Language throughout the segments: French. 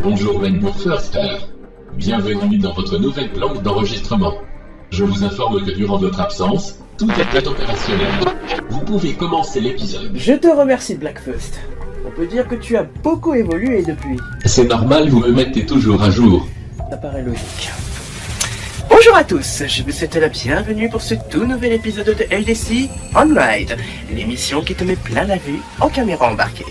Bonjour Wenbourg Förster. Bienvenue dans votre nouvelle planque d'enregistrement. Je vous informe que durant votre absence, tout était opérationnel. Vous pouvez commencer l'épisode. Je te remercie Blackfust. On peut dire que tu as beaucoup évolué depuis. C'est normal, vous me mettez toujours à jour. Ça paraît logique. Bonjour à tous, je vous souhaite la bienvenue pour ce tout nouvel épisode de LDC On Ride, l'émission qui te met plein la vue en caméra embarquée.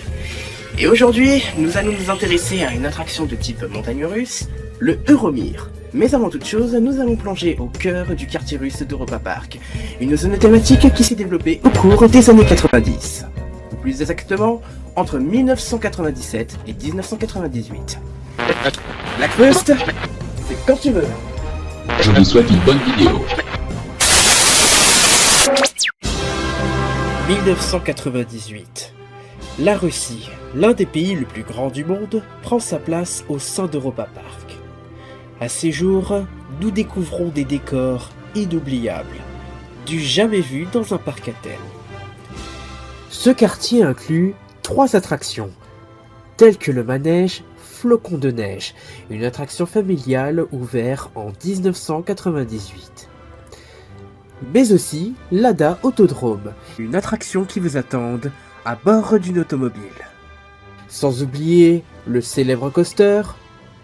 Et aujourd'hui, nous allons nous intéresser à une attraction de type montagne russe, le Euromir. Mais avant toute chose, nous allons plonger au cœur du quartier russe d'Europa Park, une zone thématique qui s'est développée au cours des années 90. Ou plus exactement, entre 1997 et 1998. Blackfust, c'est quand tu veux. Je vous souhaite une bonne vidéo. 1998. La Russie, l'un des pays les plus grands du monde, prend sa place au sein d'Europa Park. À ces jours, nous découvrons des décors inoubliables, du jamais vu dans un parc à thème. Ce quartier inclut 3 attractions, telles que le manège Flocon de neige, une attraction familiale ouverte en 1998. Mais aussi l'Ada Autodrome, une attraction qui vous attend à bord d'une automobile. Sans oublier le célèbre coaster,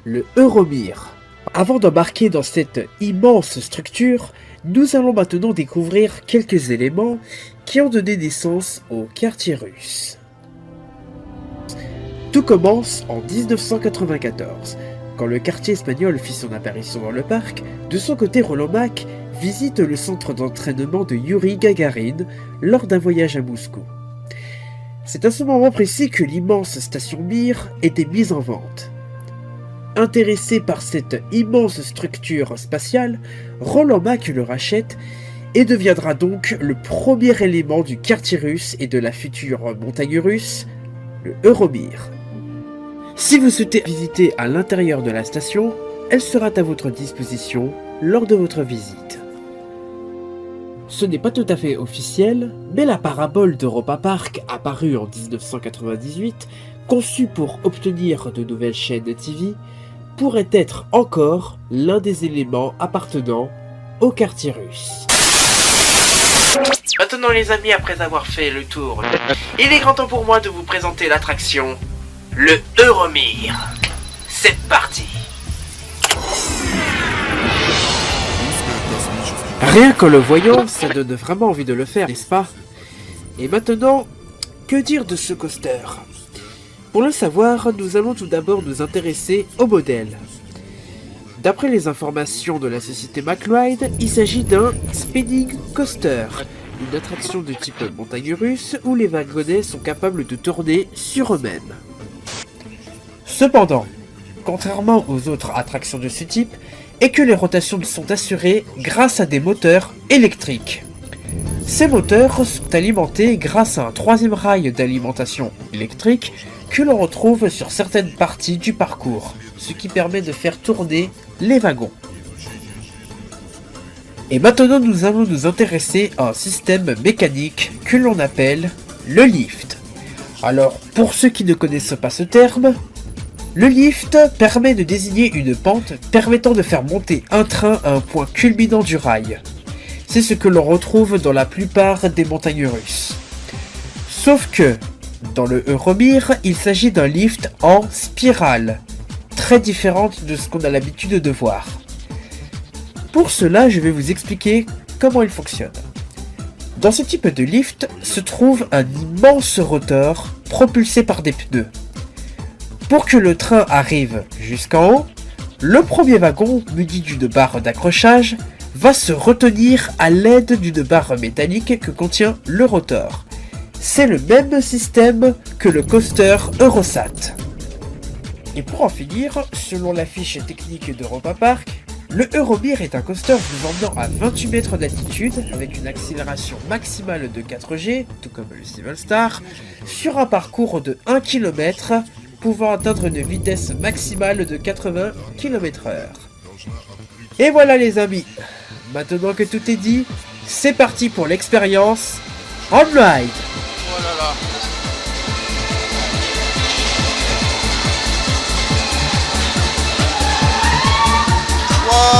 le Euromir. Avant d'embarquer dans cette immense structure, nous allons maintenant découvrir quelques éléments qui ont donné naissance au quartier russe. Tout commence en 1994, quand le quartier espagnol fit son apparition dans le parc. De son côté, Roland Mack visite le centre d'entraînement de Yuri Gagarin lors d'un voyage à Moscou. C'est à ce moment précis que l'immense station Mir était mise en vente. Intéressé par cette immense structure spatiale, Roland Mack le rachète et deviendra donc le premier élément du quartier russe et de la future montagne russe, le Euromir. Si vous souhaitez visiter à l'intérieur de la station, elle sera à votre disposition lors de votre visite. Ce n'est pas tout à fait officiel, mais la parabole d'Europa Park, apparue en 1998, conçue pour obtenir de nouvelles chaînes TV, pourrait être encore l'un des éléments appartenant au quartier russe. Maintenant les amis, après avoir fait le tour, il est grand temps pour moi de vous présenter l'attraction, le Euromir. C'est parti! Rien qu'en le voyant, ça donne vraiment envie de le faire, n'est-ce pas? Et maintenant, que dire de ce coaster? Pour le savoir, nous allons tout d'abord nous intéresser au modèle. D'après les informations de la société McRide, il s'agit d'un spinning coaster, une attraction de type montagne russe où les wagonnets sont capables de tourner sur eux-mêmes. Cependant, contrairement aux autres attractions de ce type, est que les rotations sont assurées grâce à des moteurs électriques. Ces moteurs sont alimentés grâce à un troisième rail d'alimentation électrique que l'on retrouve sur certaines parties du parcours, ce qui permet de faire tourner les wagons. Et maintenant nous allons nous intéresser à un système mécanique que l'on appelle le lift. Alors pour ceux qui ne connaissent pas ce terme, le lift permet de désigner une pente permettant de faire monter un train à un point culminant du rail. C'est ce que l'on retrouve dans la plupart des montagnes russes. Sauf que, dans le Euromir, il s'agit d'un lift en spirale, très différente de ce qu'on a l'habitude de voir. Pour cela, je vais vous expliquer comment il fonctionne. Dans ce type de lift se trouve un immense rotor propulsé par des pneus. Pour que le train arrive jusqu'en haut, le premier wagon, muni d'une barre d'accrochage, va se retenir à l'aide d'une barre métallique que contient le rotor. C'est le même système que le coaster Eurosat. Et pour en finir, selon la fiche technique d'Europa Park, le Euromir est un coaster vous emmenant à 28 mètres d'altitude avec une accélération maximale de 4G, tout comme le Civil Star, sur un parcours de 1 km, pouvant atteindre une vitesse maximale de 80 km/h. Et voilà les amis, maintenant que tout est dit, c'est parti pour l'expérience On Ride. Oh là là.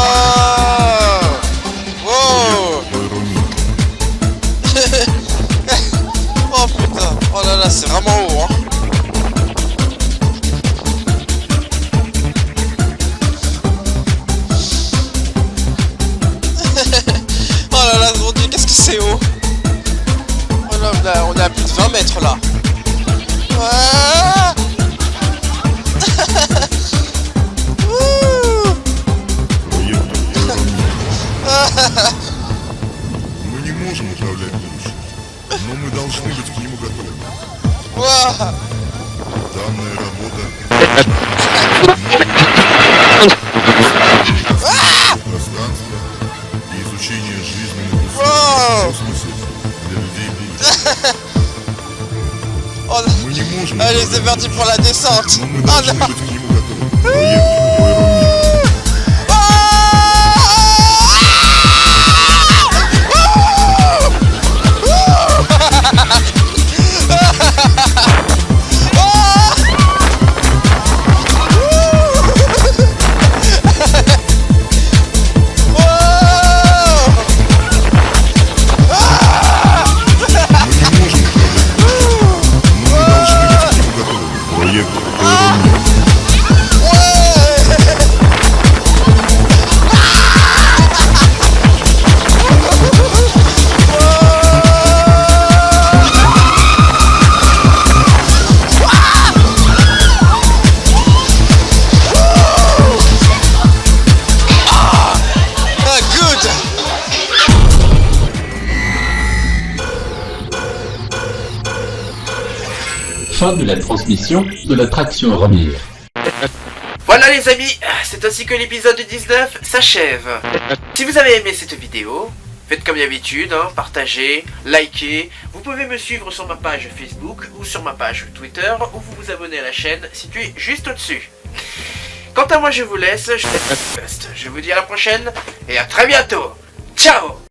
Wow. Wow. Oh putain. Oh là là, c'est vraiment haut hein. Oh là là, mon dieu, qu'est-ce que c'est haut. Oh là, on est à plus de 20 mètres là. Ah. Мы не можем управлять будущим, но мы должны быть к нему готовы. Wow. Данная работа пространство и изучение жизненных Wow. смыслов для людей будущего. Oh, Мы не можем allez, управлять c'est parti pour la descente. но мы Oh должны non. быть к нему готовы. Проект Euromir. Проект Euromir. Fin de la transmission de l'attraction Euromir. Voilà les amis, c'est ainsi que l'épisode 19 s'achève. Si vous avez aimé cette vidéo, faites comme d'habitude, partagez, likez. Vous pouvez me suivre sur ma page Facebook ou sur ma page Twitter ou vous vous abonnez à la chaîne située juste au-dessus. Quant à moi je vous laisse, je vous dis à la prochaine et à très bientôt. Ciao.